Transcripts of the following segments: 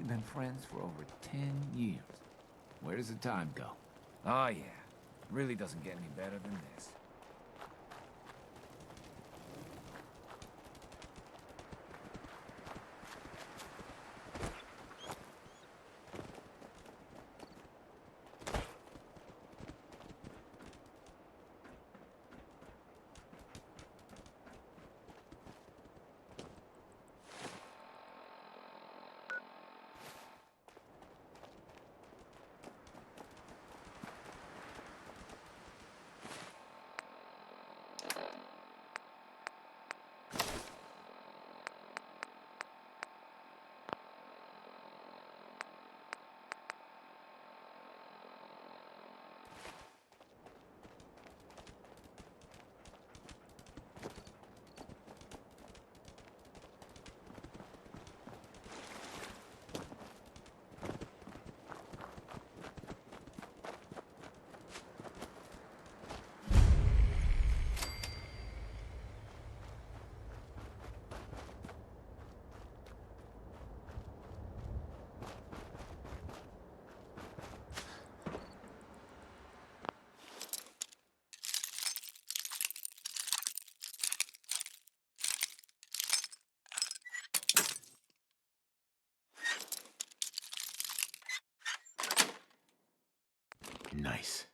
been friends for over 10 years. Where does the time go? Oh yeah, really doesn't get any better than this. Nice.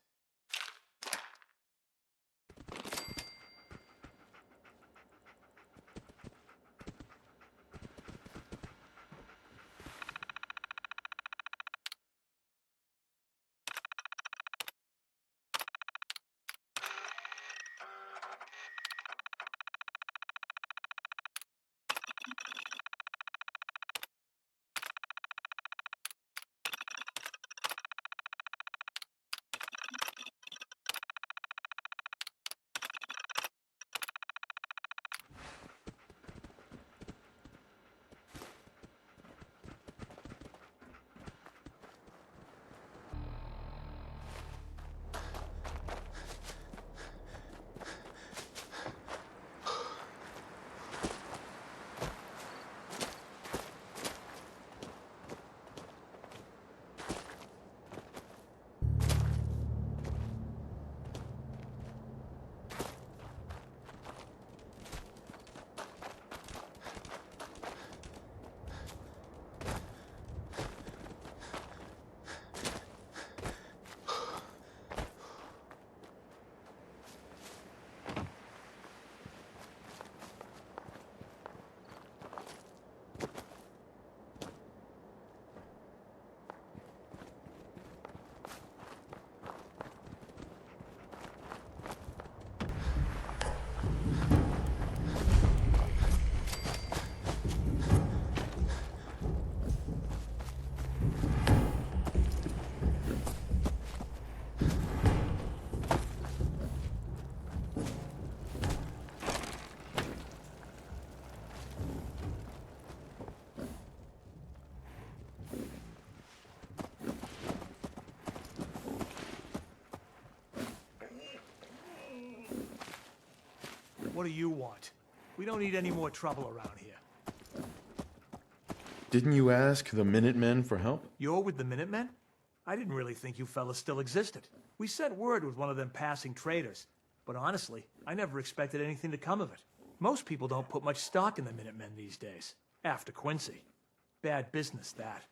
What do you want? We don't need any more trouble around here. Didn't you ask the Minutemen for help? You're with the Minutemen? I didn't really think you fellas still existed. We sent word with one of them passing traders, but honestly, I never expected anything to come of it. Most people don't put much stock in the Minutemen these days, after Quincy. Bad business, that.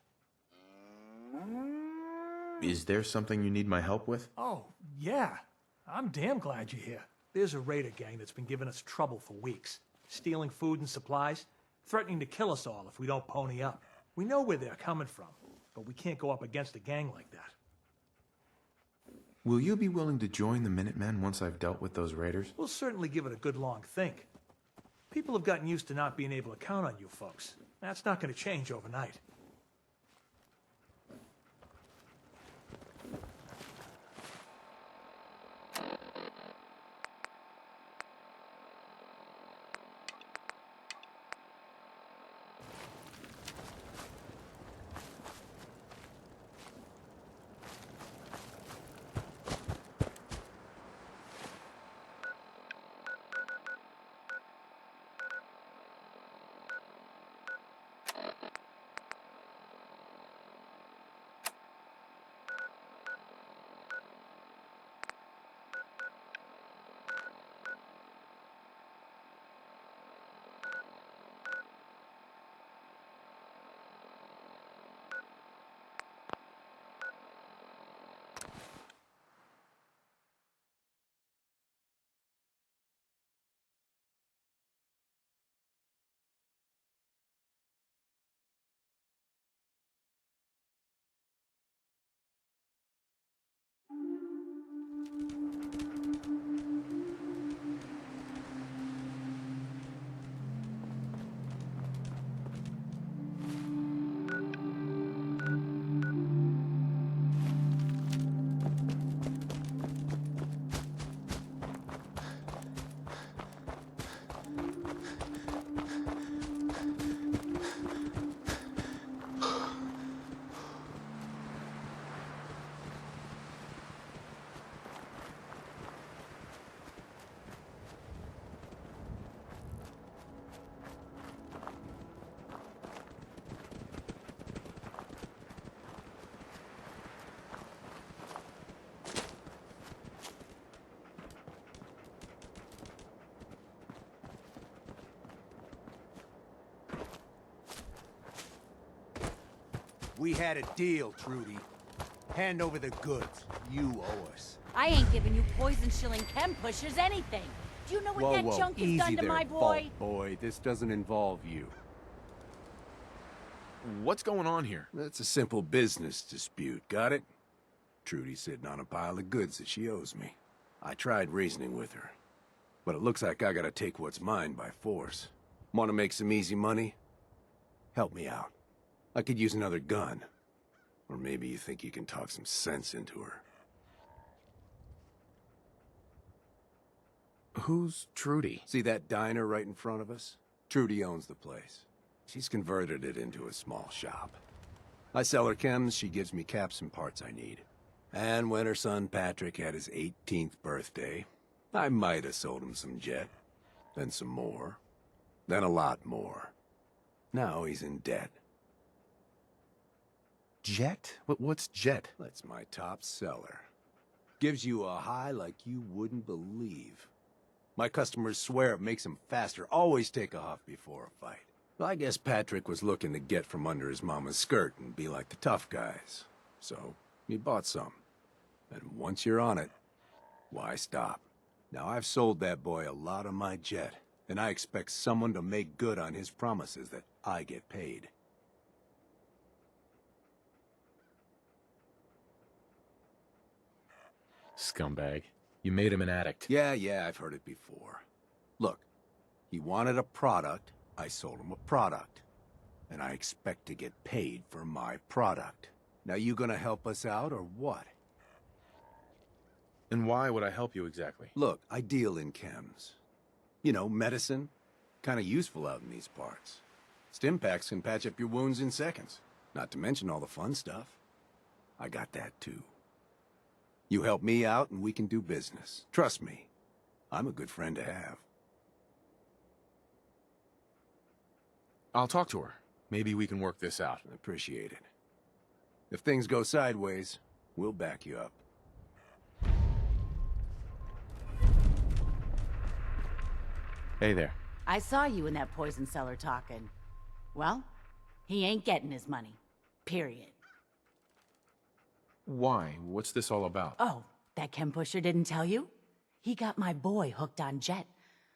Is there something you need my help with? Oh, yeah. I'm damn glad you're here. There's a raider gang that's been giving us trouble for weeks. Stealing food and supplies, threatening to kill us all if we don't pony up. We know where they're coming from, but we can't go up against a gang like that. Will you be willing to join the Minutemen once I've dealt with those raiders? We'll certainly give it a good long think. People have gotten used to not being able to count on you folks. That's not going to change overnight. We had a deal, Trudy. Hand over the goods. You owe us. I ain't giving you poison-shilling chem pushers anything. Do you know what that junk has Easy done to there, my boy? Vault boy. This doesn't involve you. What's going on here? It's a simple business dispute, got it? Trudy's sitting on a pile of goods that she owes me. I tried reasoning with her, but it looks like I gotta take what's mine by force. Want to make some easy money? Help me out. I could use another gun. Or maybe you think you can talk some sense into her. Who's Trudy? See that diner right in front of us? Trudy owns the place. She's converted it into a small shop. I sell her chems, she gives me caps and parts I need. And when her son Patrick had his 18th birthday, I might have sold him some Jet. Then some more. Then a lot more. Now he's in debt. Jet? What's Jet? That's my top seller. Gives you a high like you wouldn't believe. My customers swear it makes them faster, always take a huff before a fight. Well, I guess Patrick was looking to get from under his mama's skirt and be like the tough guys. So, he bought some. And once you're on it, why stop? Now, I've sold that boy a lot of my Jet, and I expect someone to make good on his promises that I get paid. Scumbag. You made him an addict. Yeah, I've heard it before. Look, he wanted a product, I sold him a product. And I expect to get paid for my product. Now you gonna help us out, or what? And why would I help you exactly? Look, I deal in chems. You know, medicine. Kinda useful out in these parts. Stimpaks can patch up your wounds in seconds. Not to mention all the fun stuff. I got that too. You help me out and we can do business. Trust me, I'm a good friend to have. I'll talk to her. Maybe we can work this out. Appreciate it. If things go sideways, we'll back you up. Hey there. I saw you in that poison cellar talking. Well, he ain't getting his money. Period. Why? What's this all about? Oh, that chem pusher didn't tell you? He got my boy hooked on Jet.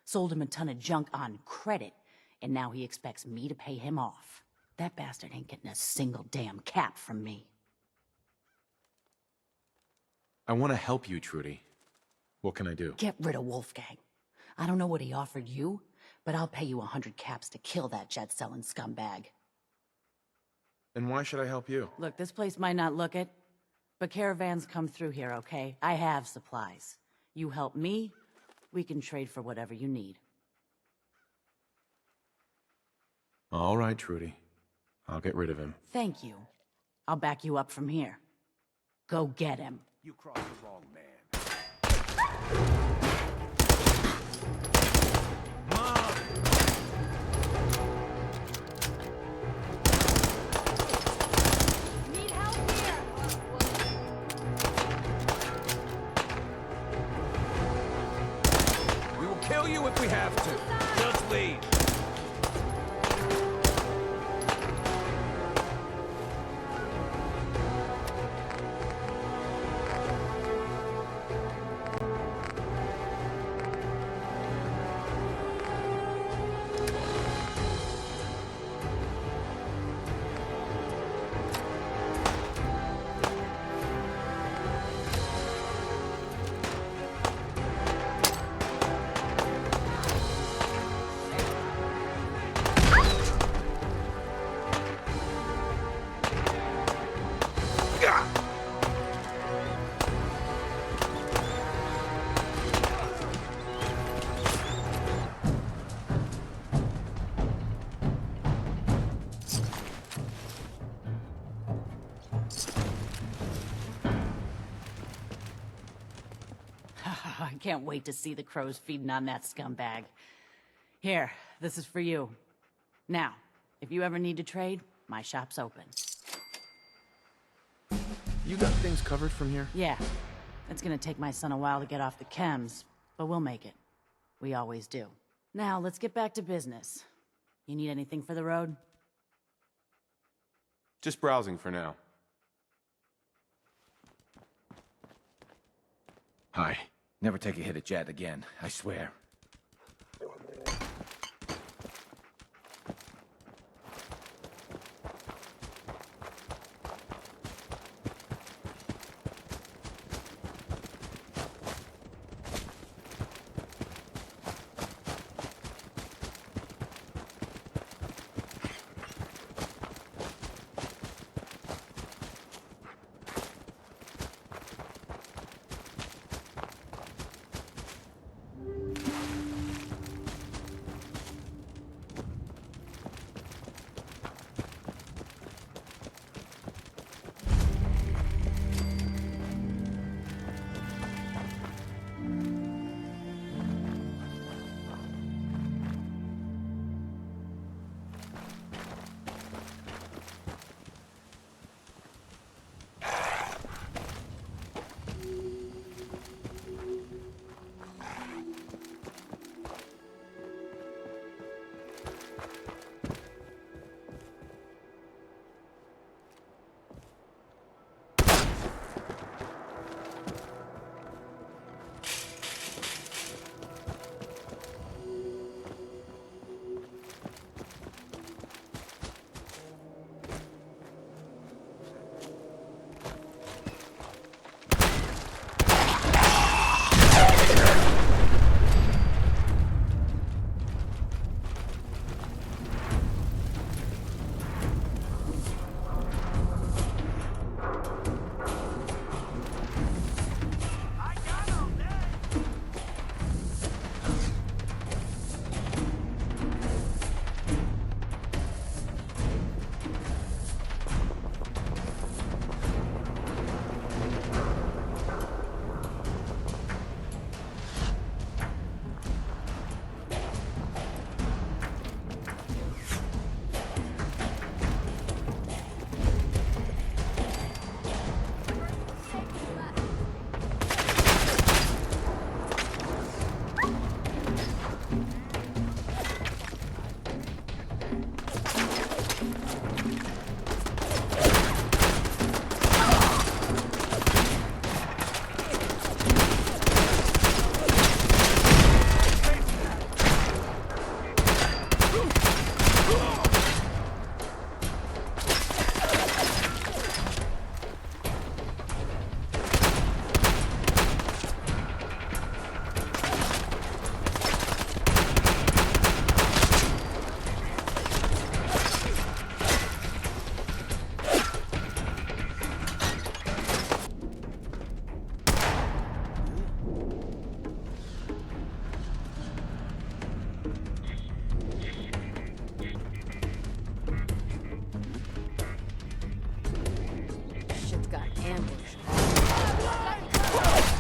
Sold him a ton of junk on credit. And now he expects me to pay him off. That bastard ain't getting a single damn cap from me. I want to help you, Trudy. What can I do? Get rid of Wolfgang. I don't know what he offered you, but I'll pay you 100 caps to kill that jet-selling scumbag. And why should I help you? Look, this place might not look it, but caravans come through here, okay? I have supplies. You help me, we can trade for whatever you need. All right, Trudy. I'll get rid of him. Thank you. I'll back you up from here. Go get him. You crossed the wrong man. Need help here! We will kill you if we have to. Just leave. I can't wait to see the crows feeding on that scumbag. Here, this is for you. Now, if you ever need to trade, my shop's open. You got things covered from here? Yeah, it's gonna take my son a while to get off the chems, but we'll make it. We always do. Now, let's get back to business. You need anything for the road? Just browsing for now. Hi. Never take a hit at Jet again, I swear.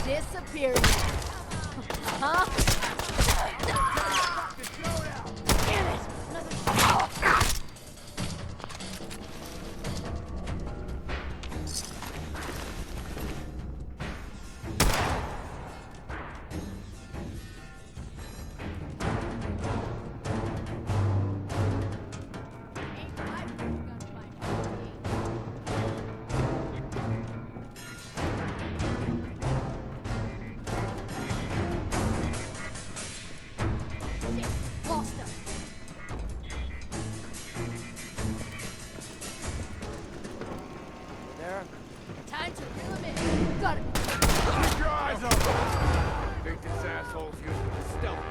Disappear now. Huh? Damn it! Lost him. There? Time to reel him in. Got it. Keep your eyes open! Think this asshole's using the stealth.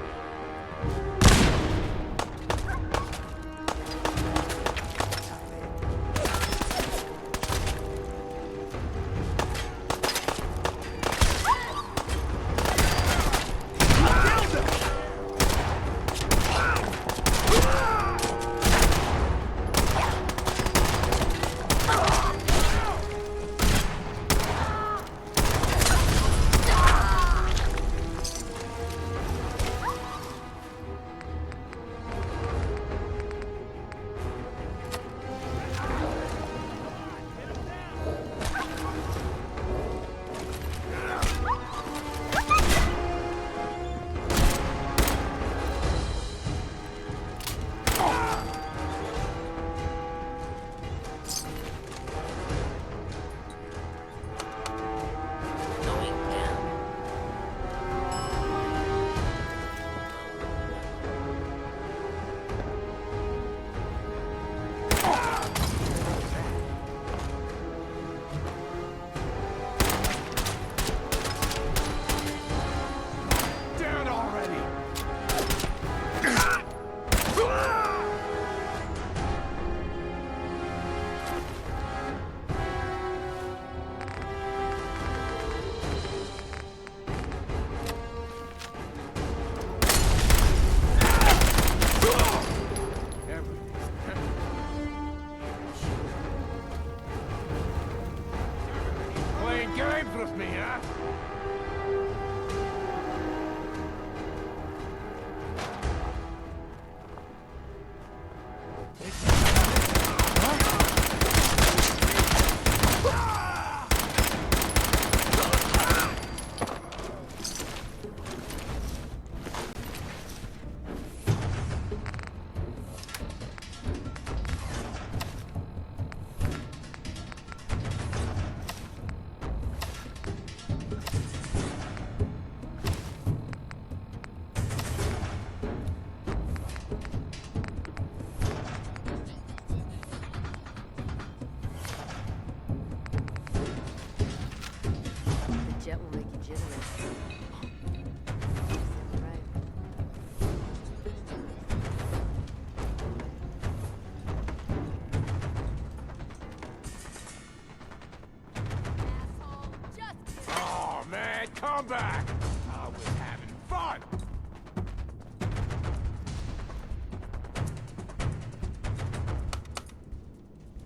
Come back! I was having fun!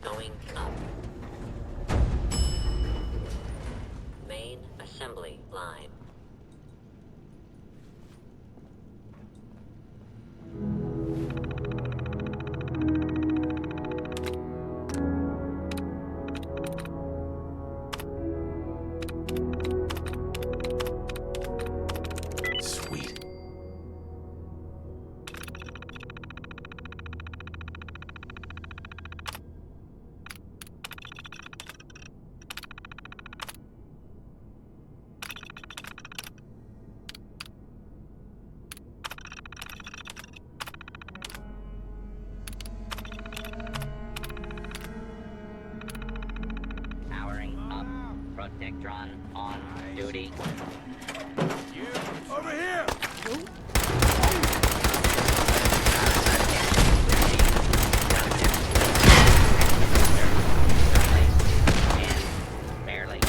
Going up. Main assembly line. Sweet. Powering up. Protectron on duty. Over here! Barely.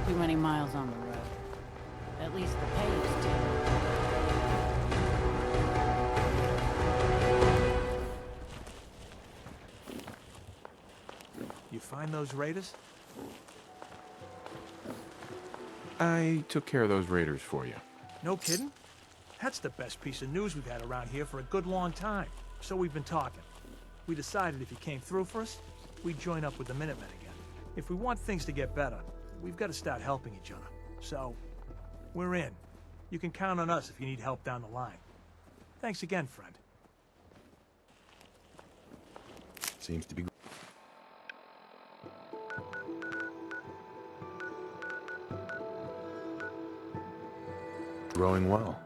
Too many miles on the road. At least the pay is due. You find those raiders? I took care of those raiders for you. No kidding? That's the best piece of news we've had around here for a good long time. So we've been talking. We decided if you came through for us, we'd join up with the Minutemen again. If we want things to get better, we've got to start helping each other. So, we're in. You can count on us if you need help down the line. Thanks again, friend. Seems to be growing well.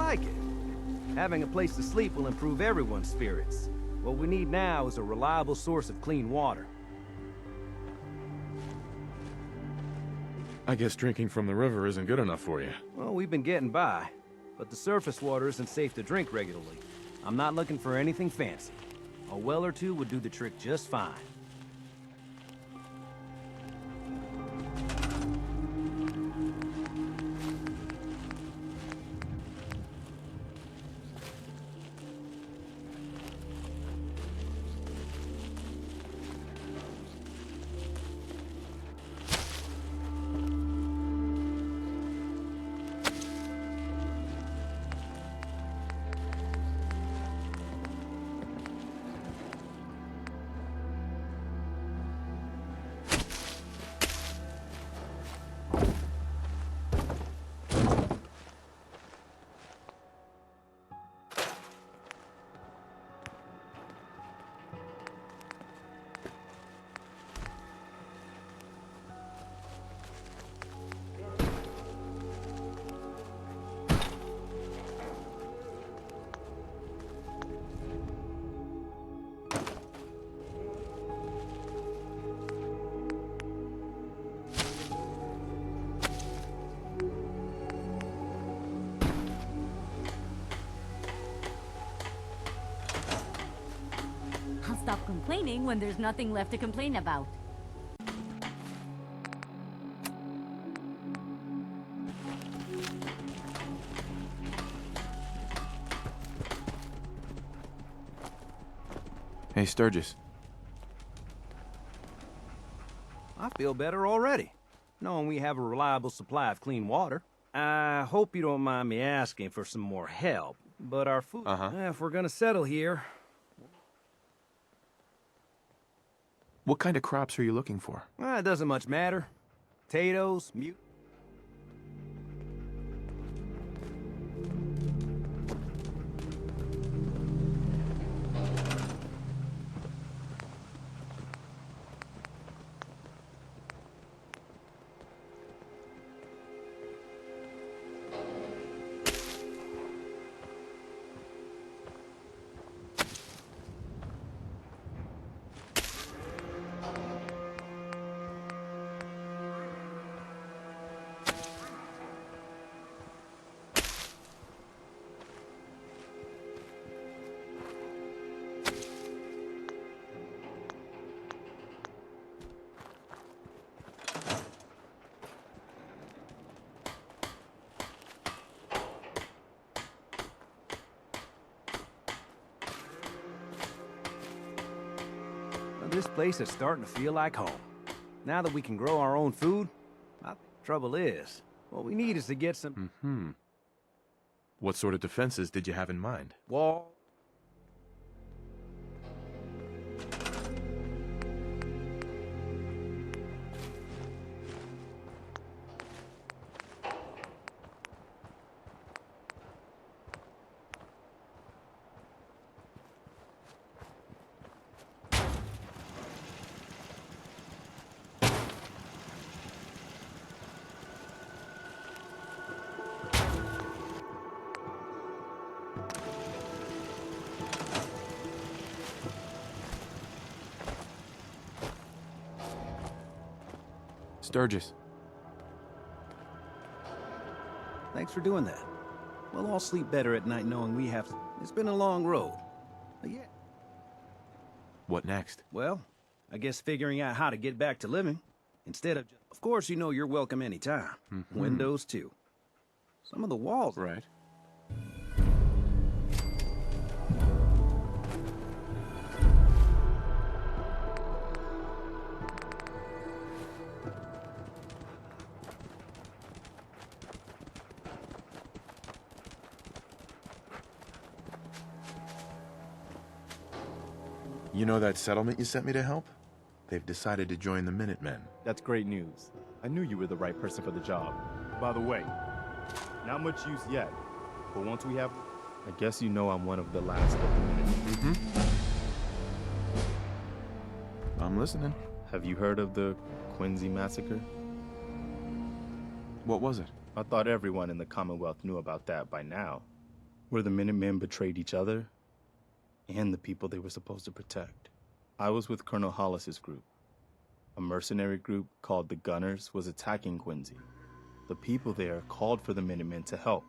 like it. Having a place to sleep will improve everyone's spirits. What we need now is a reliable source of clean water. I guess drinking from the river isn't good enough for you. Well, we've been getting by, but the surface water isn't safe to drink regularly. I'm not looking for anything fancy. A well or two would do the trick just fine. I'll stop complaining when there's nothing left to complain about. Hey, Sturgis. I feel better already, knowing we have a reliable supply of clean water. I hope you don't mind me asking for some more help, but our food... if we're gonna settle here... What kind of crops are you looking for? It doesn't much matter. Potatoes, This place is starting to feel like home. Now that we can grow our own food, the trouble is, what we need is to get some... What sort of defenses did you have in mind? wall... Sturgis. Thanks for doing that. We'll all sleep better at night knowing we have... It's been a long road. But yeah. What next? Well, I guess figuring out how to get back to living. Instead of just... Of course, you know you're welcome anytime. Windows, too. Some of the walls... Right. You know that settlement you sent me to help? They've decided to join the Minutemen. That's great news. I knew you were the right person for the job. By the way, not much use yet, but once we have... I guess you know I'm one of the last of the Minutemen. I'm listening. Have you heard of the Quincy Massacre? What was it? I thought everyone in the Commonwealth knew about that by now. where the Minutemen betrayed each other and the people they were supposed to protect. I was with Colonel Hollis's group. A mercenary group called the Gunners was attacking Quincy. The people there called for the Minutemen to help.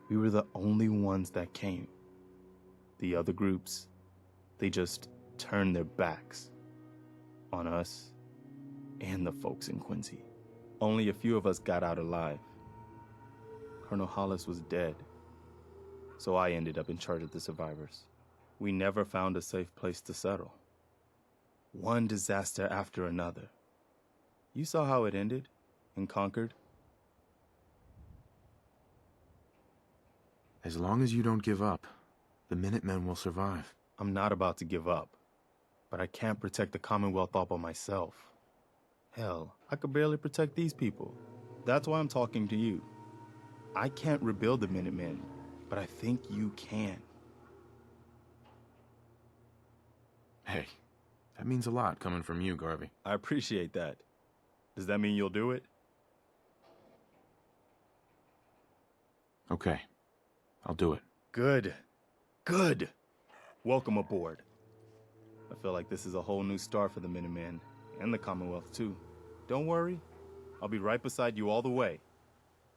We were the only ones that came. The other groups, they just turned their backs on us and the folks in Quincy. Only a few of us got out alive. Colonel Hollis was dead, so I ended up in charge of the survivors. We never found a safe place to settle. One disaster after another. You saw how it ended in Concord. As long as you don't give up, the Minutemen will survive. I'm not about to give up, but I can't protect the Commonwealth all by myself. Hell, I could barely protect these people. That's why I'm talking to you. I can't rebuild the Minutemen, but I think you can. Hey, that means a lot coming from you, Garvey. I appreciate that. Does that mean you'll do it? Okay, I'll do it. Good. Good. Welcome aboard. I feel like this is a whole new start for the Minutemen, and the Commonwealth too. Don't worry, I'll be right beside you all the way,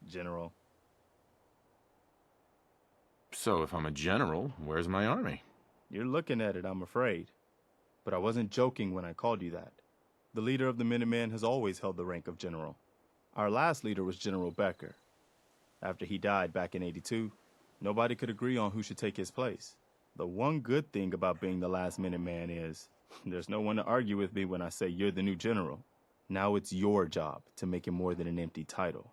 General. So if I'm a general, where's my army? You're looking at it, I'm afraid. But I wasn't joking when I called you that. The leader of the Minutemen has always held the rank of general. Our last leader was General Becker. After he died back in '82, nobody could agree on who should take his place. The one good thing about being the last Minuteman is there's no one to argue with me when I say you're the new general. Now it's your job to make it more than an empty title.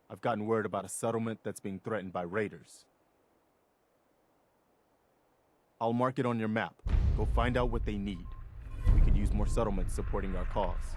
I've gotten word about a settlement that's being threatened by raiders. I'll mark it on your map. Go find out what they need. We could use more settlements supporting our cause.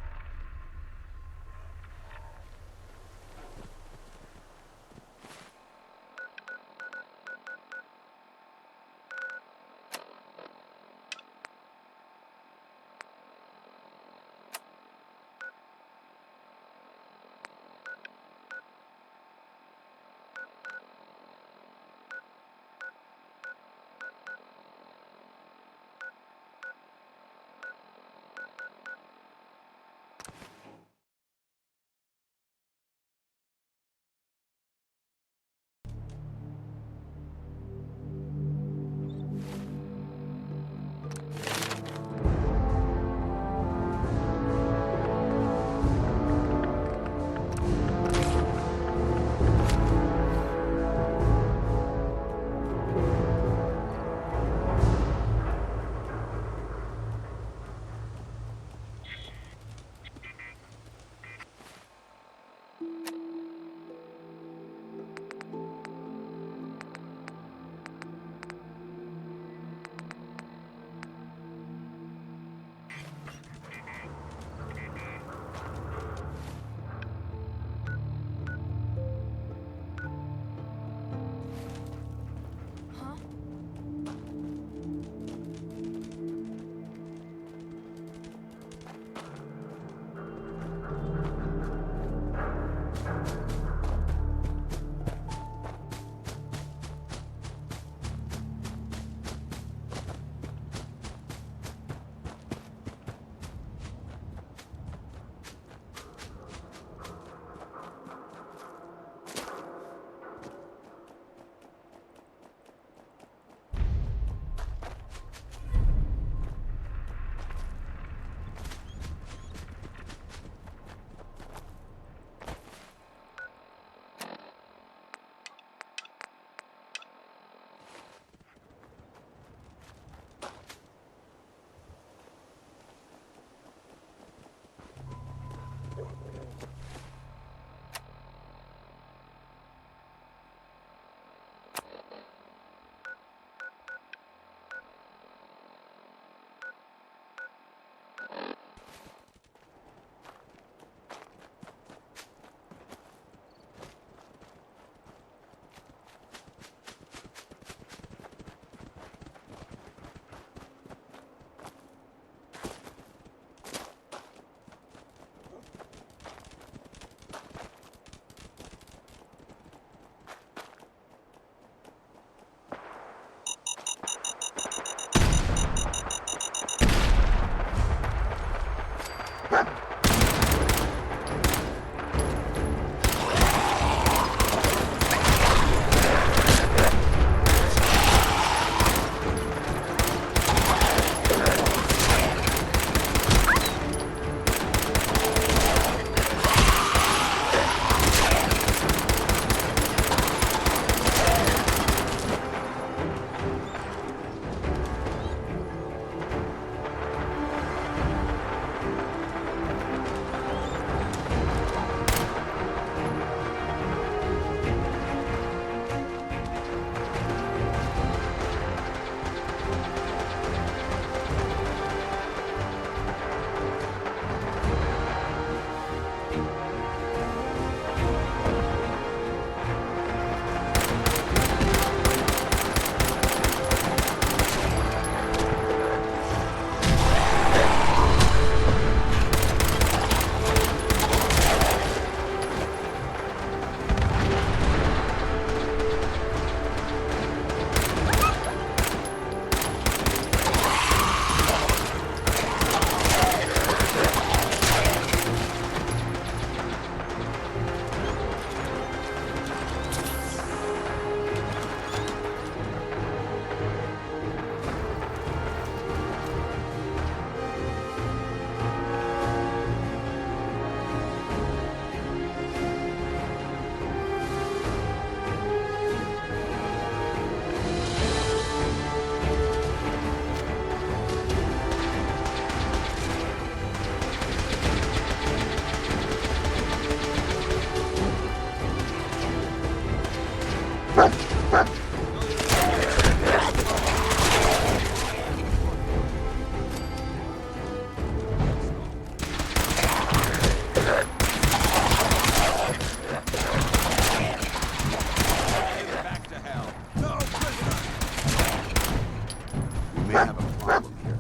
have a problem here.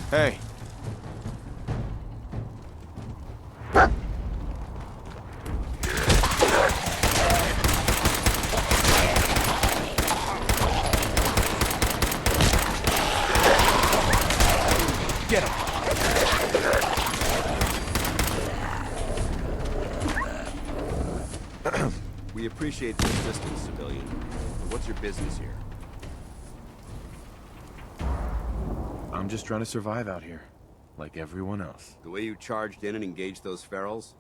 Hey. Get him! We appreciate the assistance, civilian. But what's your business here? I'm just trying to survive out here, like everyone else. The way you charged in and engaged those ferals,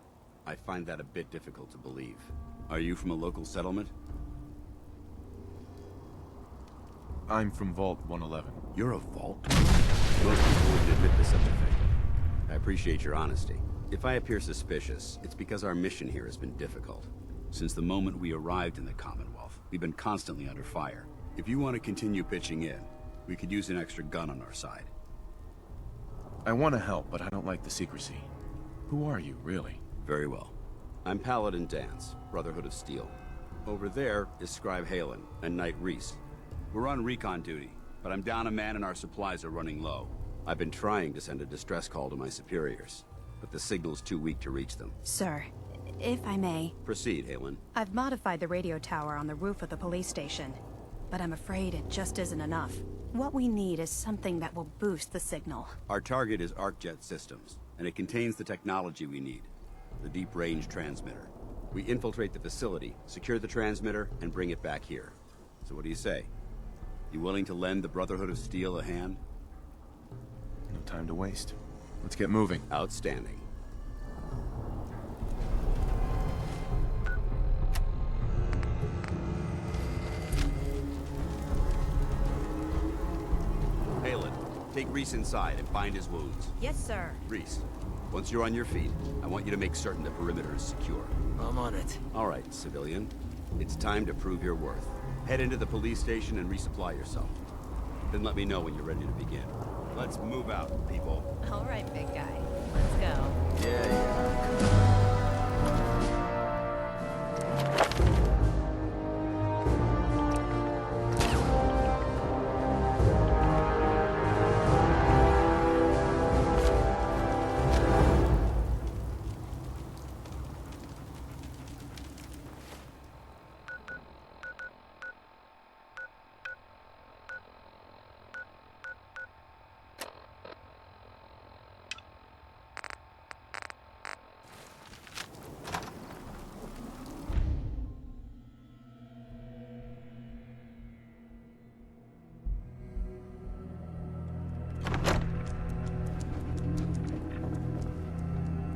I find that a bit difficult to believe. Are you from a local settlement? I'm from Vault 111. You're a Vault? Most people wouldn't admit to such a thing. I appreciate your honesty. If I appear suspicious, it's because our mission here has been difficult. Since the moment we arrived in the Commonwealth, we've been constantly under fire. If you want to continue pitching in, we could use an extra gun on our side. I want to help, but I don't like the secrecy. Who are you, really? Very well. I'm Paladin Danse, Brotherhood of Steel. Over there is Scribe Halen and Knight Reese. We're on recon duty, but I'm down a man and our supplies are running low. I've been trying to send a distress call to my superiors, but the signal's too weak to reach them. Sir, if I may... Proceed, Halen. I've modified the radio tower on the roof of the police station, but I'm afraid it just isn't enough. What we need is something that will boost the signal. Our target is ArcJet Systems, and it contains the technology we need. The deep-range transmitter. We infiltrate the facility, secure the transmitter, and bring it back here. So what do you say? You willing to lend the Brotherhood of Steel a hand? No time to waste. Let's get moving. Outstanding. Halen, take Reese inside and bind his wounds. Yes, sir. Reese, once you're on your feet, I want you to make certain the perimeter is secure. I'm on it. All right, civilian. It's time to prove your worth. Head into the police station and resupply yourself. Then let me know when you're ready to begin. Let's move out, people. All right, big guy. Let's go. Yeah.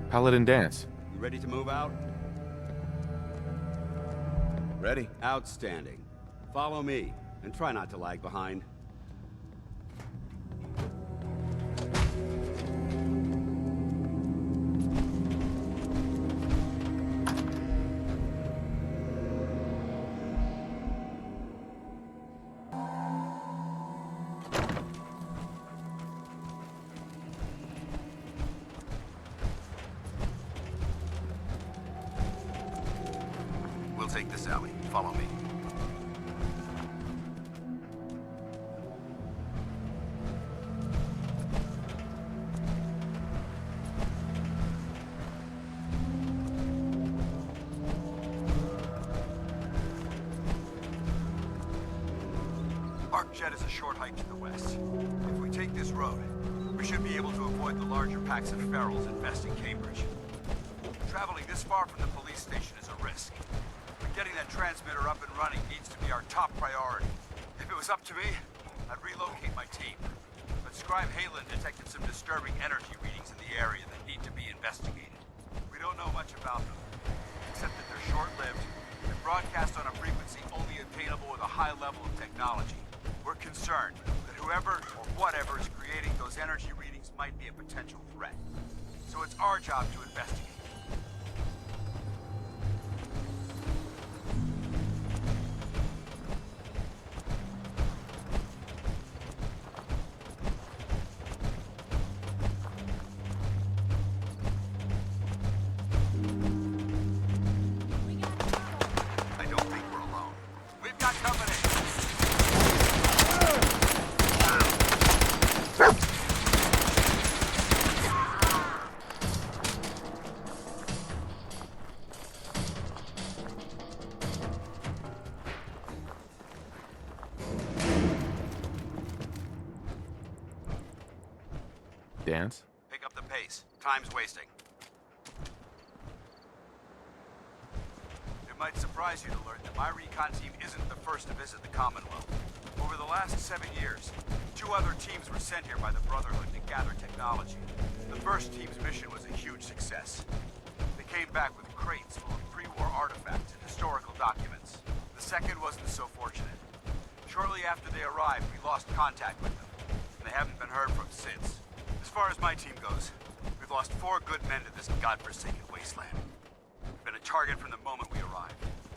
Paladin Danse. You ready to move out? Ready. Outstanding. Follow me, and try not to lag behind. We'll take this alley. Follow me. ArcJet is a short hike to the west. If we take this road, we should be able to avoid the larger packs of ferals infesting Cambridge. Traveling this far from the police station is a risk. But getting that transmitter up and running needs to be our top priority. If it was up to me, I'd relocate my team. But Scribe Halen detected some disturbing energy readings in the area that need to be investigated. We don't know much about them, except that they're short-lived and broadcast on a frequency only attainable with a high level of technology. We're concerned that whoever or whatever is creating those energy readings might be a potential threat. So it's our job to investigate. dance? Pick up the pace. Time's wasting. It might surprise you to learn that my recon team isn't the first to visit the Commonwealth. Over the last 7 years, 2 other teams were sent here by the Brotherhood to gather technology. The first team's mission was a huge success. They came back with crates full of pre-war artifacts and historical documents. The second wasn't so fortunate. Shortly after they arrived, we lost contact with them, and they haven't been heard from since. As far as my team goes, we've lost 4 good men to this godforsaken wasteland. We've been a target from the moment we arrived.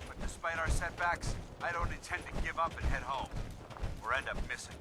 But despite our setbacks, I don't intend to give up and head home, or end up missing.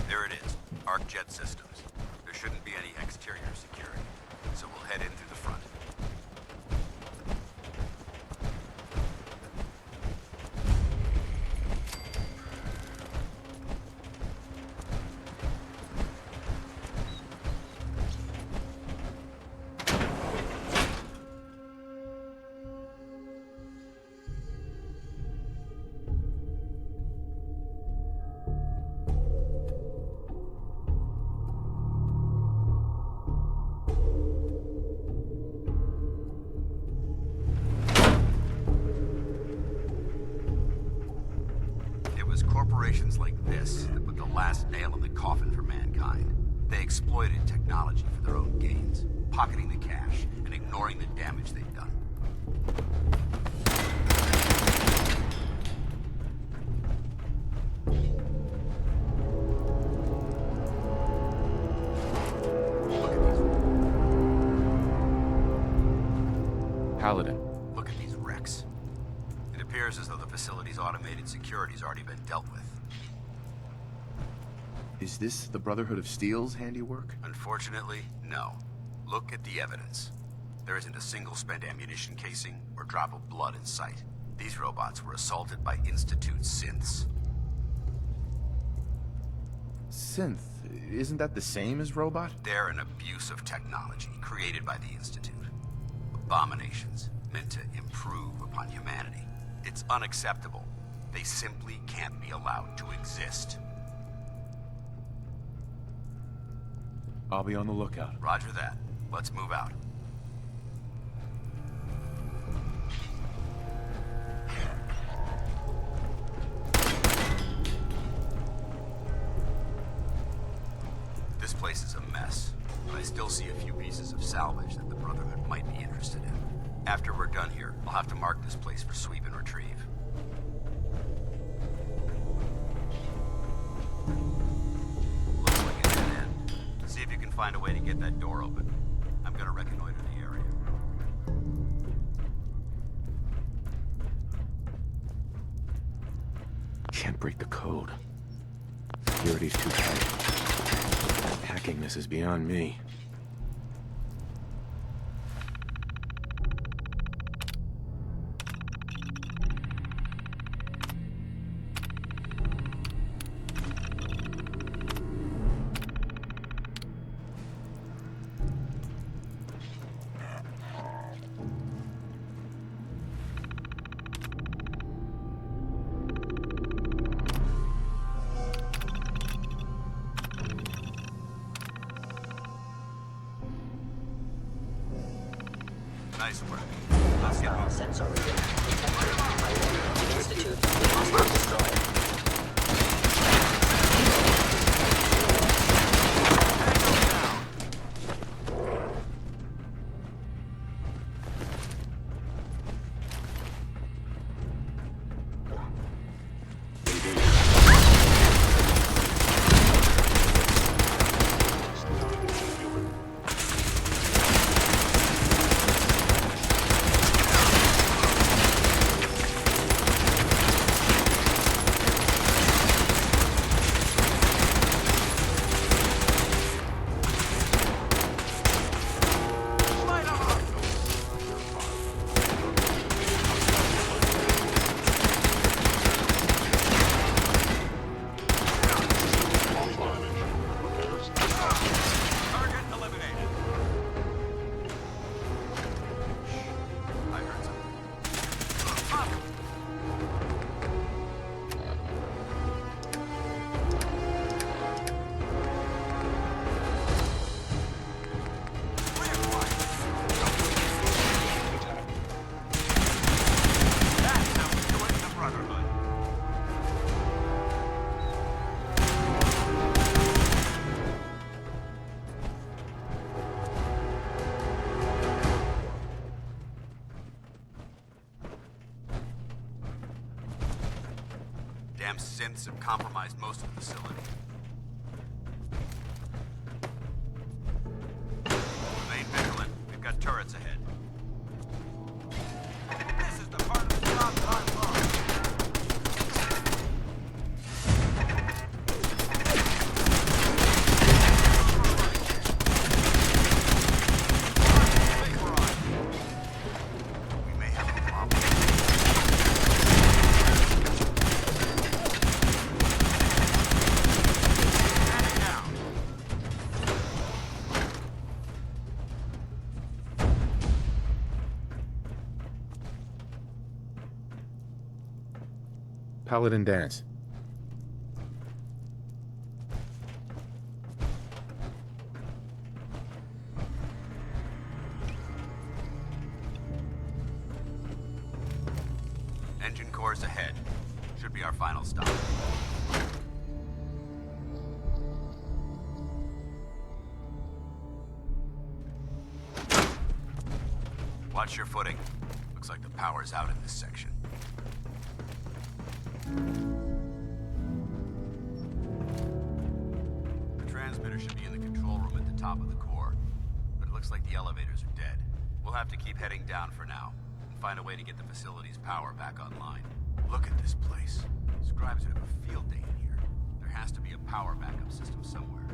There it is, Arc Jet Systems. There shouldn't be any exterior security, so we'll head in through the front. Corporations like this that put the last nail in the coffin for mankind. They exploited technology for their own gains, pocketing the cash and ignoring the damage they've done. Look at these. Paladin. Look at these wrecks. It appears as though the facility's automated security's already been dealt with. Is this the Brotherhood of Steel's handiwork? Unfortunately, no. Look at the evidence. There isn't a single spent ammunition casing or drop of blood in sight. These robots were assaulted by Institute synths. Synth? Isn't that the same as robot? They're an abuse of technology created by the Institute. Abominations meant to improve upon humanity. It's unacceptable. They simply can't be allowed to exist. I'll be on the lookout. Roger that. Let's move out. This place is a mess, but I still see a few pieces of salvage that the Brotherhood might be interested in. After we're done here, I'll have to mark this place for sweep and retrieve. Looks like a dead end. See if you can find a way to get that door open. I'm gonna reconnoiter the area. Can't break the code. Security's too tight. Hacking this is beyond me. Nice work. Let's get on. Sensor reading. Institute hostile destroyed. Damn synths have compromised most of the facility. Remain vigilant. We've got turrets ahead. This is the part of the job that I love. We may have a problem. Standing down. Paladin dance. Engine cores ahead. Should be our final stop. Watch your footing. Looks like the power's out in this section. The transmitter should be in the control room at the top of the core, but it looks like the elevators are dead. We'll have to keep heading down for now, and find a way to get the facility's power back online. Look at this place. Scribes would have a field day in here. There has to be a power backup system somewhere.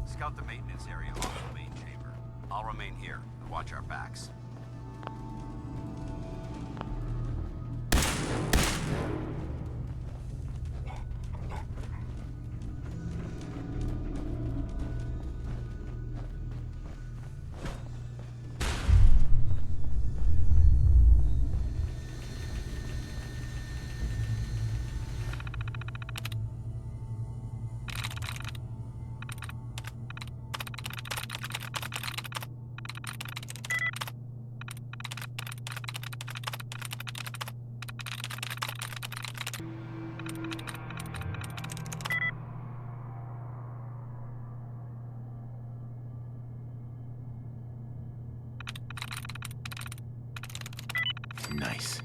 Scout the maintenance area off the main chamber. I'll remain here and watch our backs. Nice.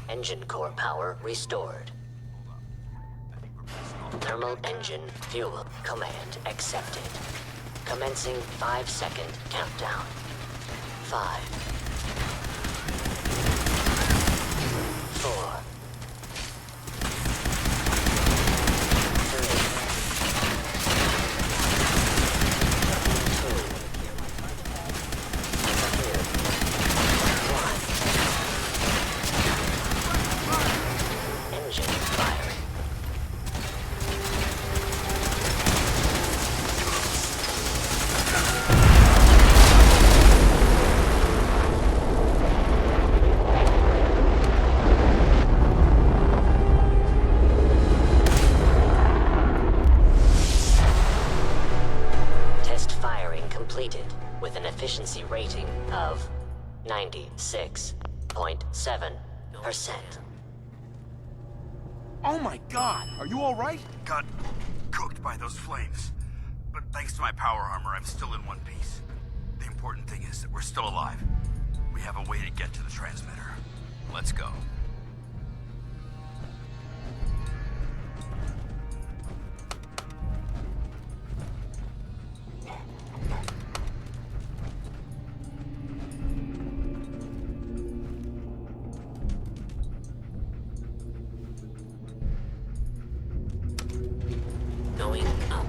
Engine core power restored. Thermal engine fuel command accepted. Commencing 5-second countdown. 5, 4, 3, 2, 1. Engine firing. Test firing completed with an efficiency rating of 96.7%. Oh my god! Are you alright? Got cooked by those flames. But thanks to my power armor, I'm still in one piece. The important thing is that we're still alive. We have a way to get to the transmitter. Let's go. Going up.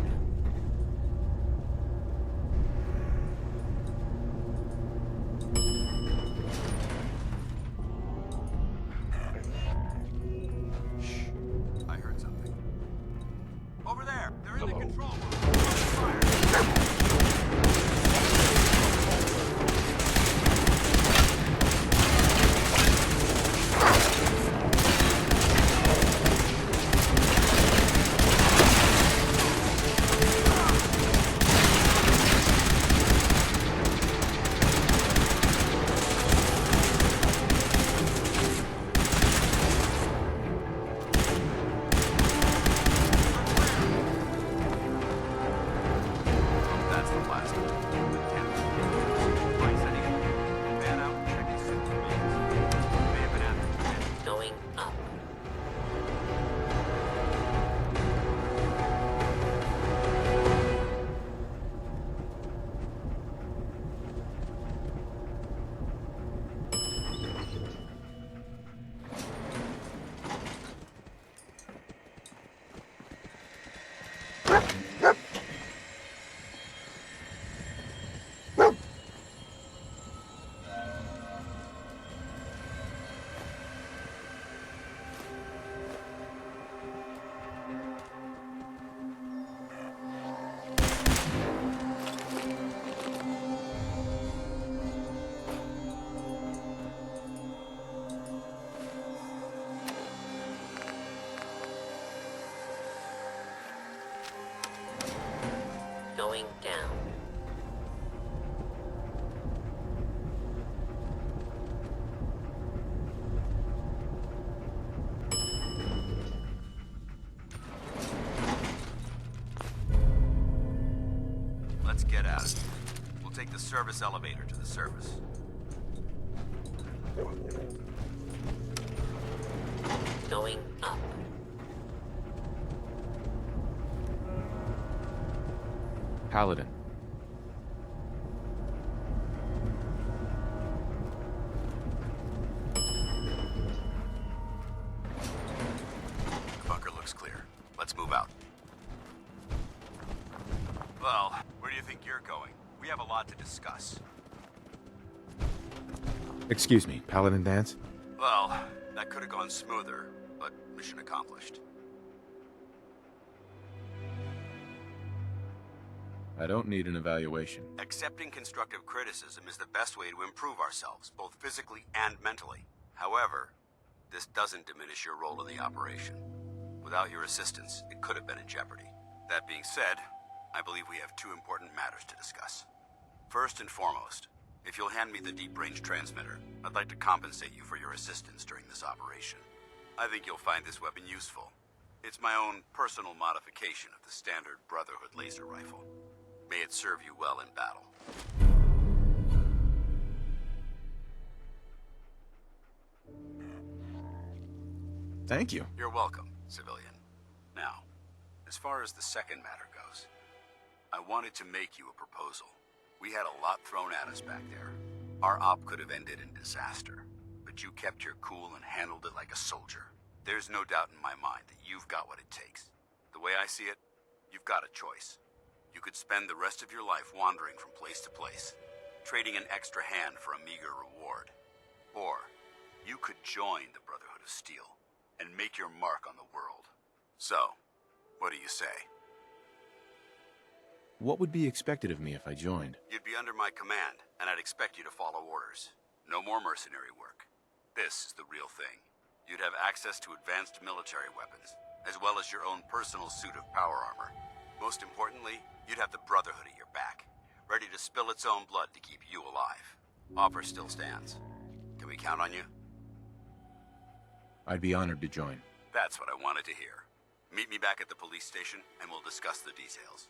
I heard something. Over there! They're in the control room! Going down. Let's get at it. We'll take the service elevator to the surface. Going up. Paladin. The bunker looks clear. Let's move out. Well, where do you think you're going? We have a lot to discuss. Excuse me, Paladin Dance? Well, that could have gone smoother, but mission accomplished. I don't need an evaluation. Accepting constructive criticism is the best way to improve ourselves, both physically and mentally. However, this doesn't diminish your role in the operation. Without your assistance, it could have been in jeopardy. That being said, I believe we have two important matters to discuss. First and foremost, if you'll hand me the deep-range transmitter, I'd like to compensate you for your assistance during this operation. I think you'll find this weapon useful. It's my own personal modification of the standard Brotherhood laser rifle. May it serve you well in battle. Thank you. You're welcome, civilian. Now, as far as the second matter goes, I wanted to make you a proposal. We had a lot thrown at us back there. Our op could have ended in disaster, but you kept your cool and handled it like a soldier. There's no doubt in my mind that you've got what it takes. The way I see it, you've got a choice. You could spend the rest of your life wandering from place to place, trading an extra hand for a meager reward. Or, you could join the Brotherhood of Steel and make your mark on the world. So, what do you say? What would be expected of me if I joined? You'd be under my command, and I'd expect you to follow orders. No more mercenary work. This is the real thing. You'd have access to advanced military weapons, as well as your own personal suit of power armor. Most importantly, you'd have the Brotherhood at your back, ready to spill its own blood to keep you alive. Offer still stands. Can we count on you? I'd be honored to join. That's what I wanted to hear. Meet me back at the police station, and we'll discuss the details.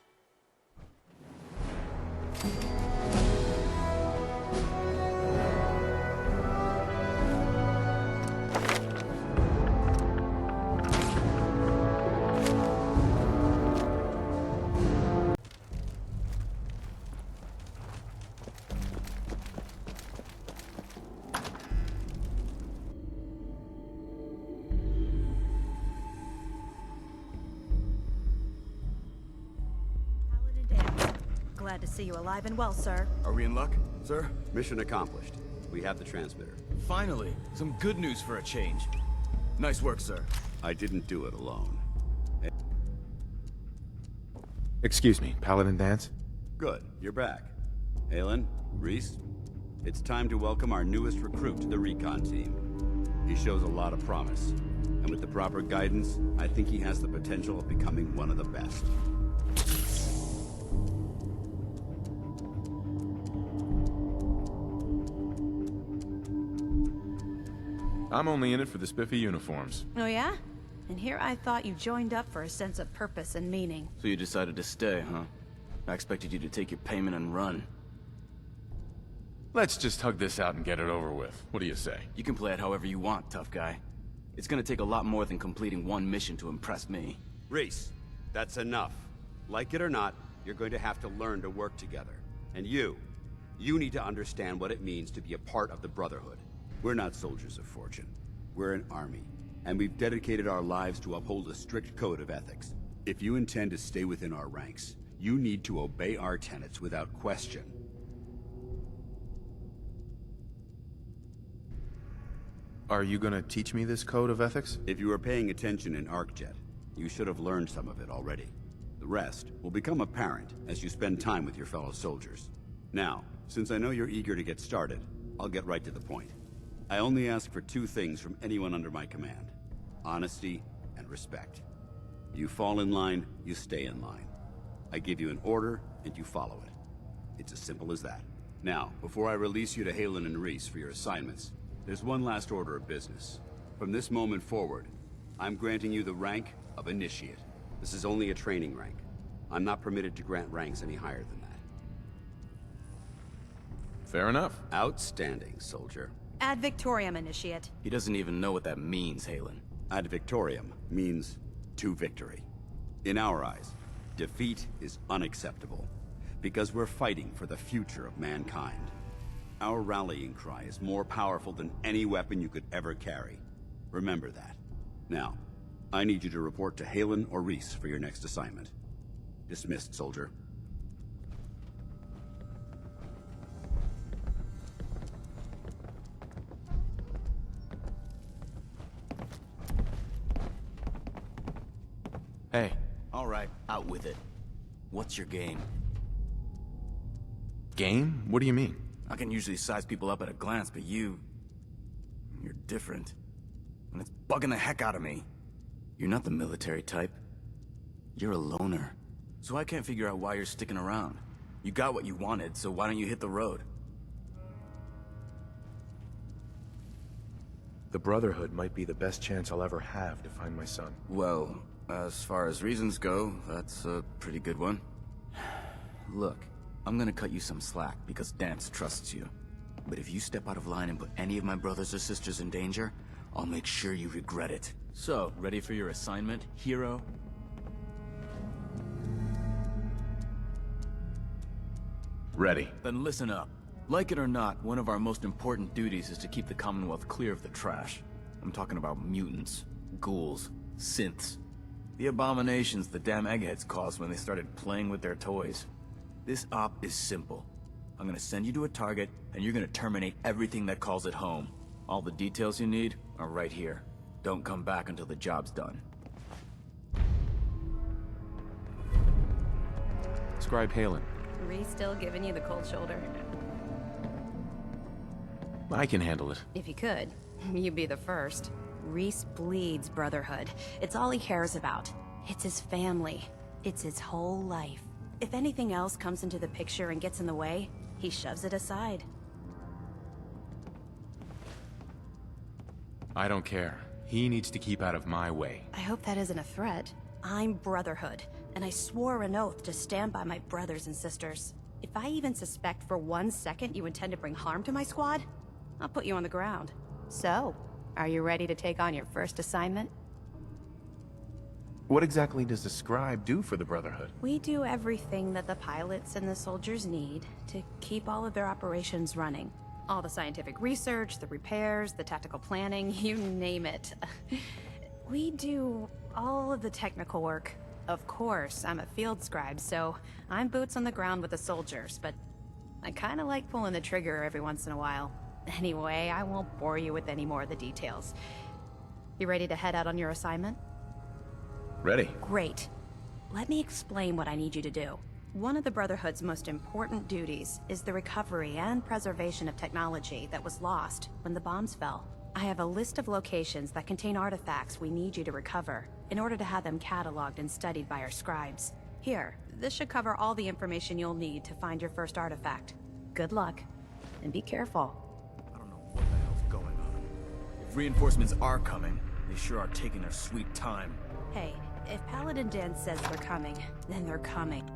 Glad to see you alive and well, sir. Are we in luck, sir? Mission accomplished. We have the transmitter. Finally, some good news for a change. Nice work, sir. I didn't do it alone. Excuse me, Paladin Dance? Good, you're back. Aelin, Rhys, it's time to welcome our newest recruit to the recon team. He shows a lot of promise, and with the proper guidance, I think he has the potential of becoming one of the best. I'm only in it for the spiffy uniforms. Oh yeah? And here I thought you joined up for a sense of purpose and meaning. So you decided to stay, huh? I expected you to take your payment and run. Let's just hug this out and get it over with. What do you say? You can play it however you want, tough guy. It's gonna take a lot more than completing one mission to impress me. Rhys, that's enough. Like it or not, you're going to have to learn to work together. And you need to understand what it means to be a part of the Brotherhood. We're not soldiers of fortune. We're an army, and we've dedicated our lives to uphold a strict code of ethics. If you intend to stay within our ranks, you need to obey our tenets without question. Are you gonna teach me this code of ethics? If you were paying attention in ArcJet, you should have learned some of it already. The rest will become apparent as you spend time with your fellow soldiers. Now, since I know you're eager to get started, I'll get right to the point. I only ask for two things from anyone under my command: honesty and respect. You fall in line, you stay in line. I give you an order, and you follow it. It's as simple as that. Now, before I release you to Halen and Reese for your assignments, there's one last order of business. From this moment forward, I'm granting you the rank of Initiate. This is only a training rank. I'm not permitted to grant ranks any higher than that. Fair enough. Outstanding, soldier. Ad Victoriam, Initiate. He doesn't even know what that means, Halen. Ad Victoriam means to victory. In our eyes, defeat is unacceptable, because we're fighting for the future of mankind. Our rallying cry is more powerful than any weapon you could ever carry. Remember that. Now, I need you to report to Halen or Reese for your next assignment. Dismissed, soldier. Hey. All right, out with it. What's your game? Game? What do you mean? I can usually size people up at a glance, but you're different. And it's bugging the heck out of me. You're not the military type. You're a loner. So I can't figure out why you're sticking around. You got what you wanted, so why don't you hit the road? The Brotherhood might be the best chance I'll ever have to find my son. Well, as far as reasons go, that's a pretty good one. Look, I'm gonna cut you some slack because Danse trusts you. But if you step out of line and put any of my brothers or sisters in danger, I'll make sure you regret it. So, ready for your assignment, hero? Ready. Then listen up. Like it or not, one of our most important duties is to keep the Commonwealth clear of the trash. I'm talking about mutants, ghouls, synths. The abominations the damn eggheads caused when they started playing with their toys. This op is simple. I'm gonna send you to a target, and you're gonna terminate everything that calls it home. All the details you need are right here. Don't come back until the job's done. Scribe Halen. Reese still giving you the cold shoulder? I can handle it. If you could, you'd be the first. Reese bleeds Brotherhood. It's all he cares about. It's his family. It's his whole life. If anything else comes into the picture and gets in the way, he shoves it aside. I don't care. He needs to keep out of my way. I hope that isn't a threat. I'm Brotherhood, and I swore an oath to stand by my brothers and sisters. If I even suspect for 1 second you intend to bring harm to my squad, I'll put you on the ground. So, are you ready to take on your first assignment? What exactly does the Scribe do for the Brotherhood? We do everything that the pilots and the soldiers need to keep all of their operations running. All the scientific research, the repairs, the tactical planning, you name it. We do all of the technical work. Of course, I'm a field scribe, so I'm boots on the ground with the soldiers, but I kinda like pulling the trigger every once in a while. Anyway, I won't bore you with any more of the details. You ready to head out on your assignment? Ready. Great. Let me explain what I need you to do. One of the Brotherhood's most important duties is the recovery and preservation of technology that was lost when the bombs fell. I have a list of locations that contain artifacts we need you to recover in order to have them cataloged and studied by our scribes. Here, this should cover all the information you'll need to find your first artifact. Good luck, and be careful. I don't know what the hell's going on. If reinforcements are coming, they sure are taking their sweet time. Hey, if Paladin Dan says they're coming, then they're coming.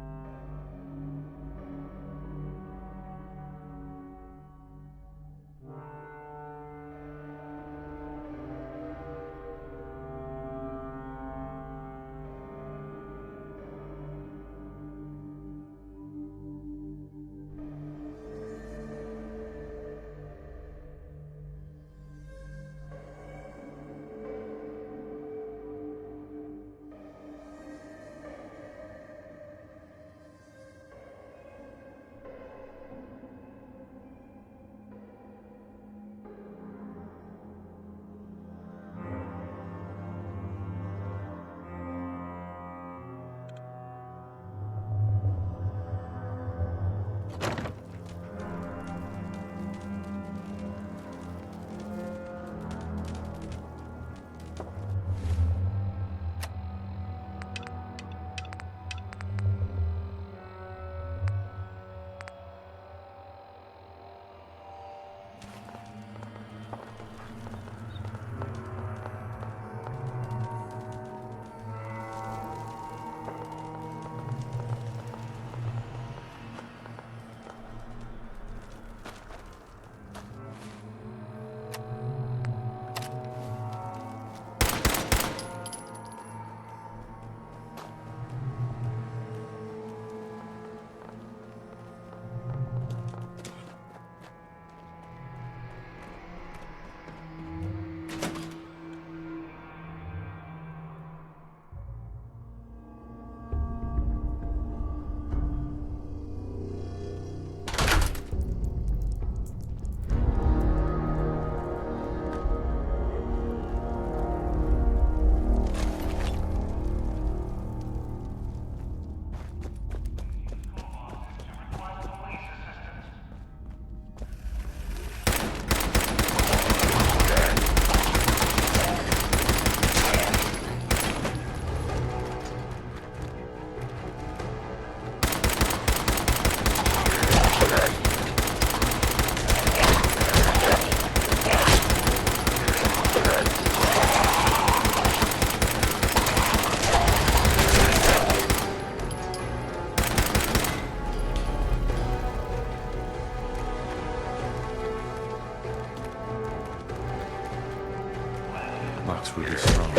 will be strong.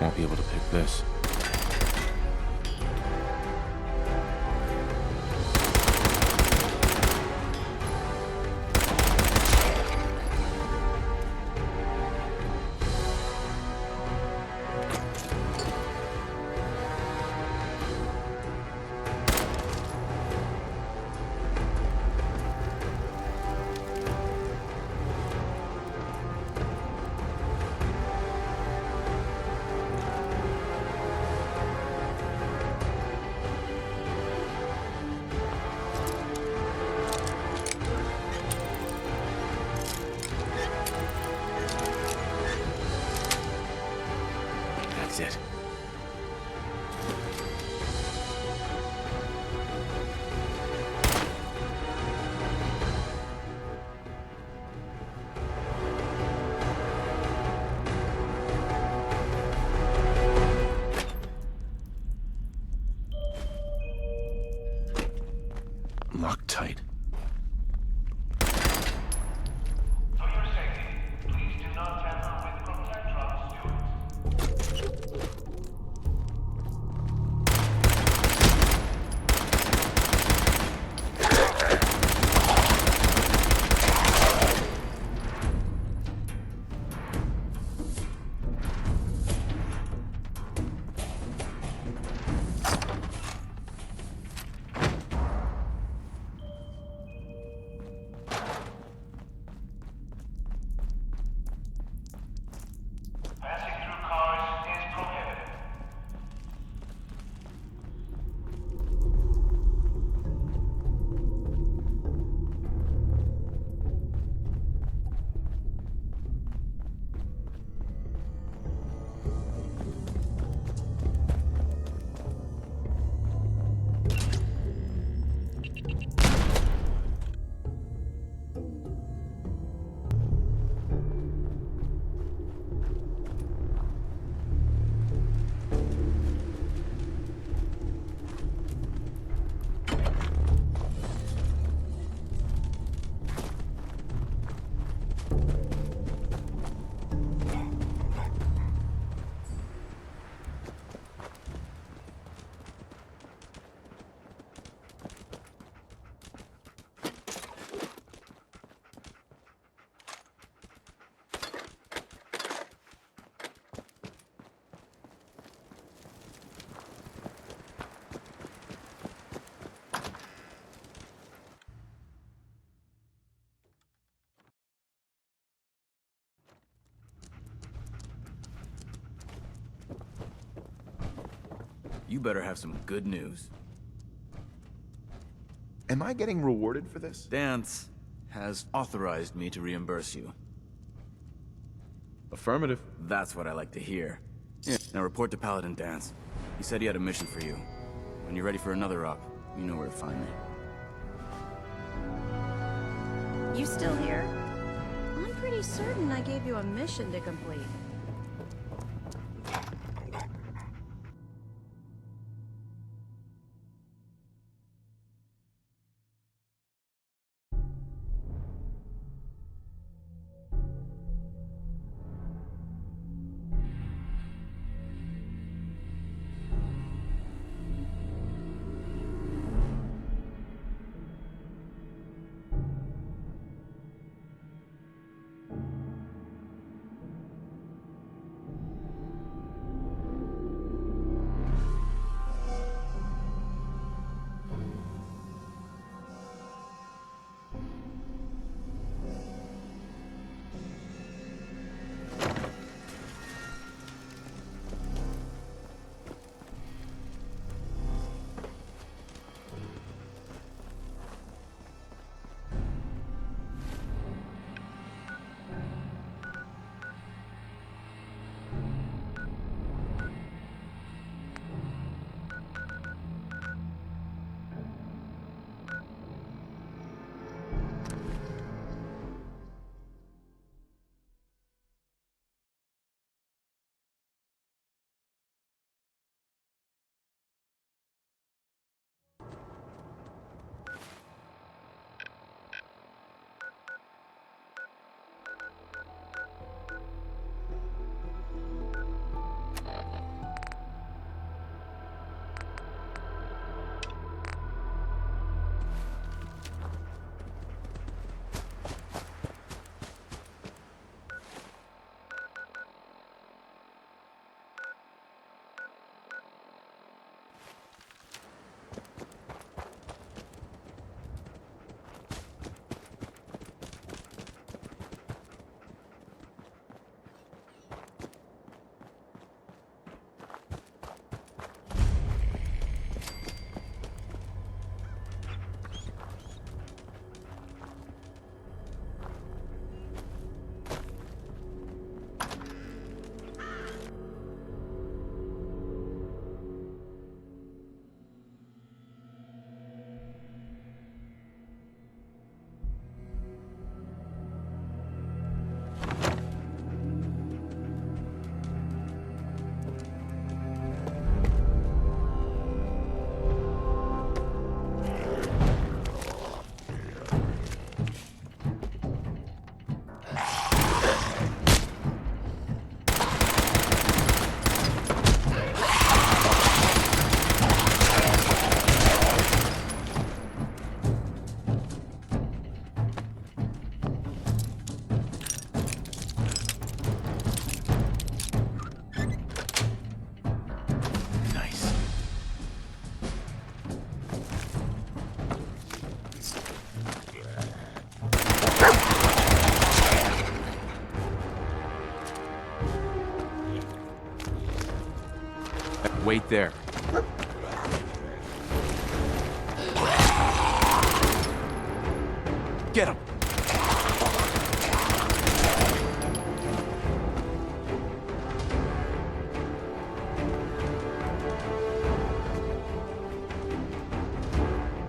Won't be able to pick this. That's it. Loctite. You better have some good news. Am I getting rewarded for this? Dance has authorized me to reimburse you. Affirmative. That's what I like to hear. Yeah. Now report to Paladin Dance. He said he had a mission for you. When you're ready for another op, you know where to find me. You still here? I'm pretty certain I gave you a mission to complete. Wait there. Get him!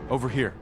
Over here.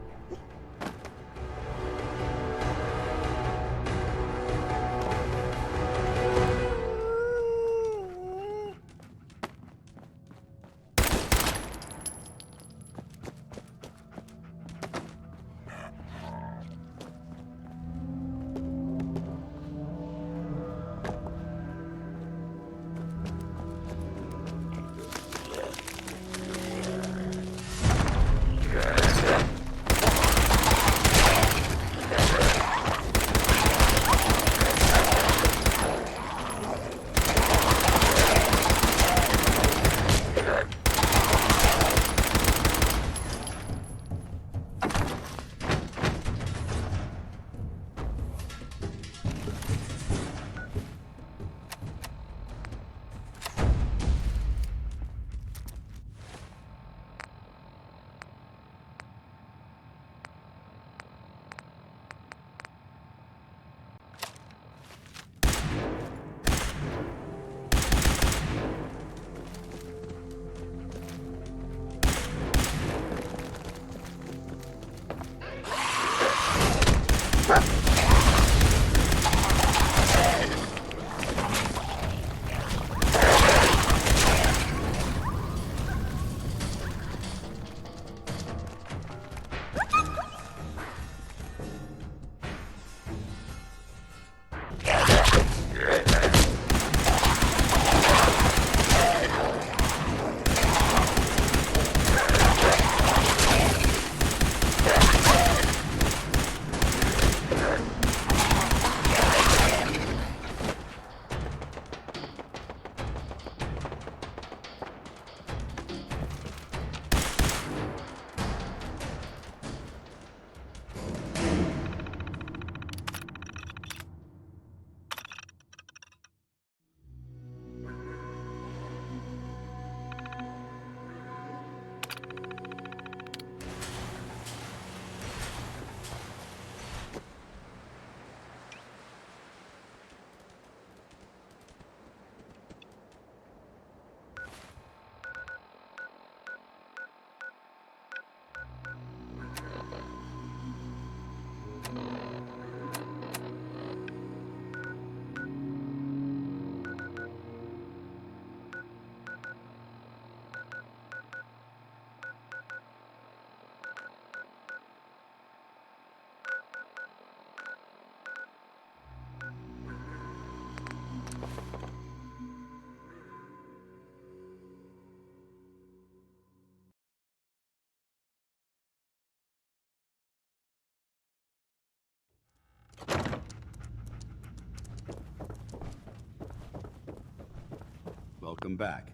Welcome back.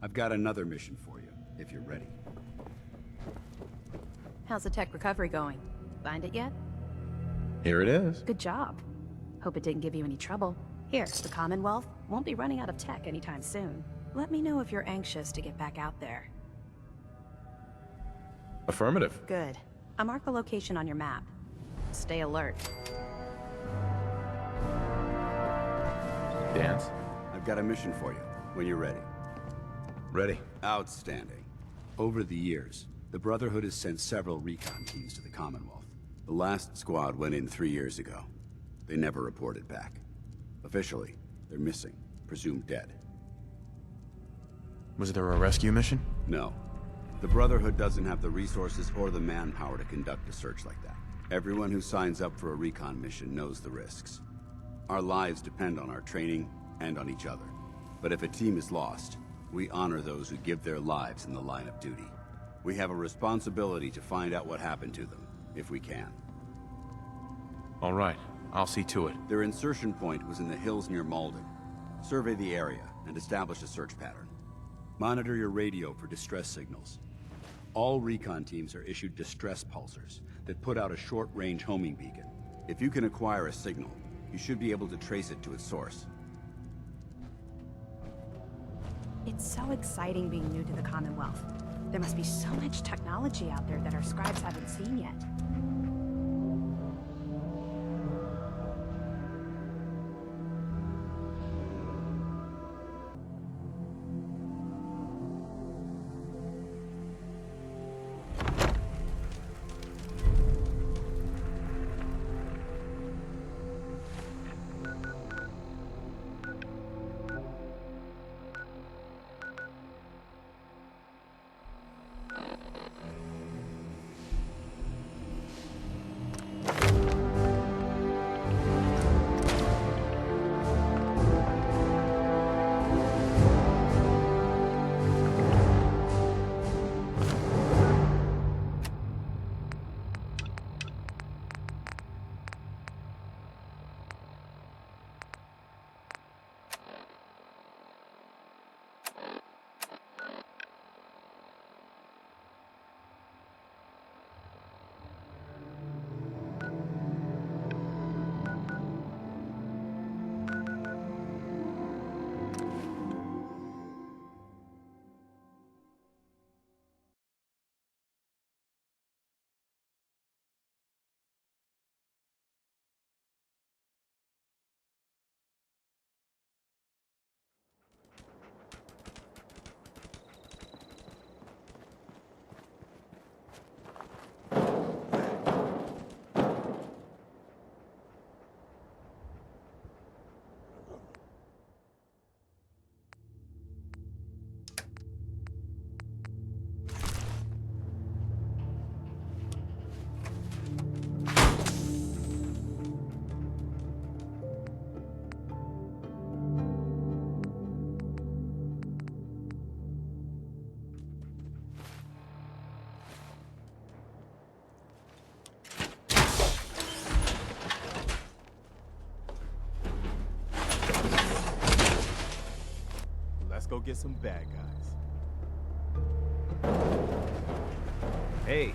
I've got another mission for you, if you're ready. How's the tech recovery going? Find it yet? Here it is. Good job. Hope it didn't give you any trouble. Here, the Commonwealth won't be running out of tech anytime soon. Let me know if you're anxious to get back out there. Affirmative. Good. I marked the location on your map. Stay alert. Dance? I've got a mission for you, when you're ready. Ready. Outstanding. Over the years, the Brotherhood has sent several recon teams to the Commonwealth. The last squad went in 3 years ago. They never reported back. Officially, they're missing, presumed dead. Was there a rescue mission? No. The Brotherhood doesn't have the resources or the manpower to conduct a search like that. Everyone who signs up for a recon mission knows the risks. Our lives depend on our training and on each other. But if a team is lost, we honor those who give their lives in the line of duty. We have a responsibility to find out what happened to them, if we can. All right, I'll see to it. Their insertion point was in the hills near Malden. Survey the area and establish a search pattern. Monitor your radio for distress signals. All recon teams are issued distress pulsers that put out a short-range homing beacon. If you can acquire a signal, you should be able to trace it to its source. It's so exciting being new to the Commonwealth. There must be so much technology out there that our scribes haven't seen yet. Let's go get some bad guys. Hey.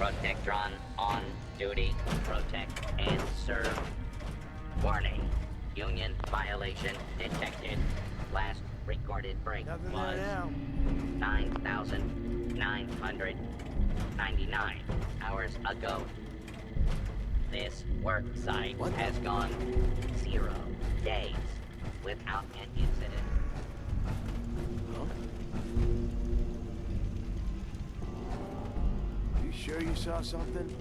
Protectron on duty. Protect and serve. Warning. Union violation detected. Last recorded break was 9,999 hours ago. This work site has gone 0 days without an incident. You sure you saw something?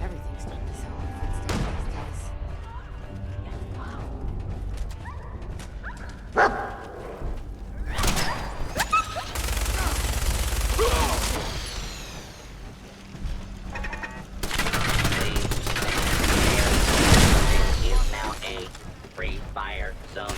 Everything's starting to sound like footsteps these days. This is now a free fire zone.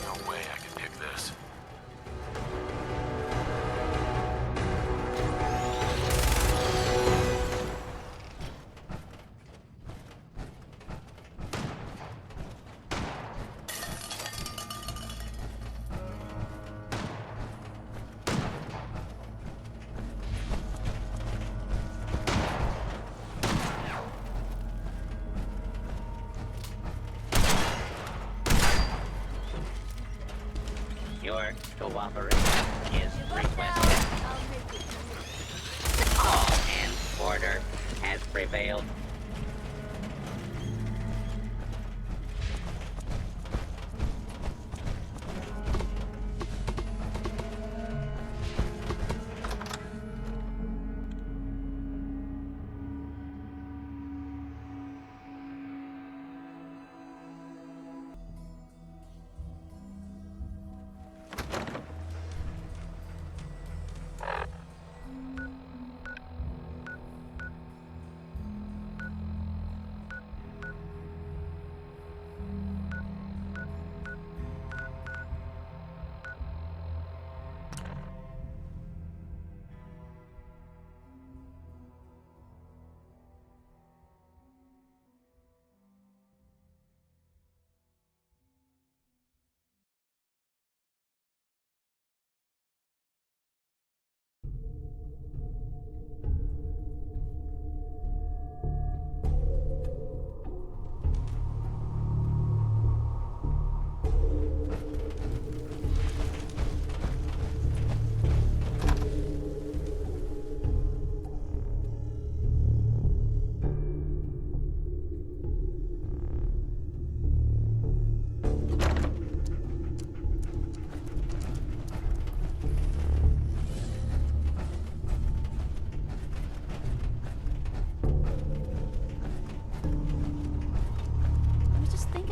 No way I can pick this. Your cooperation is requested. Law and order has prevailed.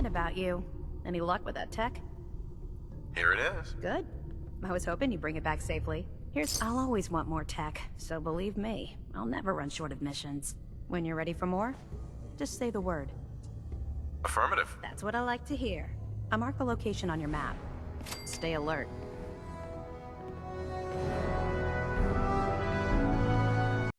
About you. Any luck with that tech? Here it is. Good. I was hoping you'd bring it back safely. I'll always want more tech, so believe me, I'll never run short of missions. When you're ready for more, just say the word. Affirmative. That's what I like to hear. I marked the location on your map. Stay alert.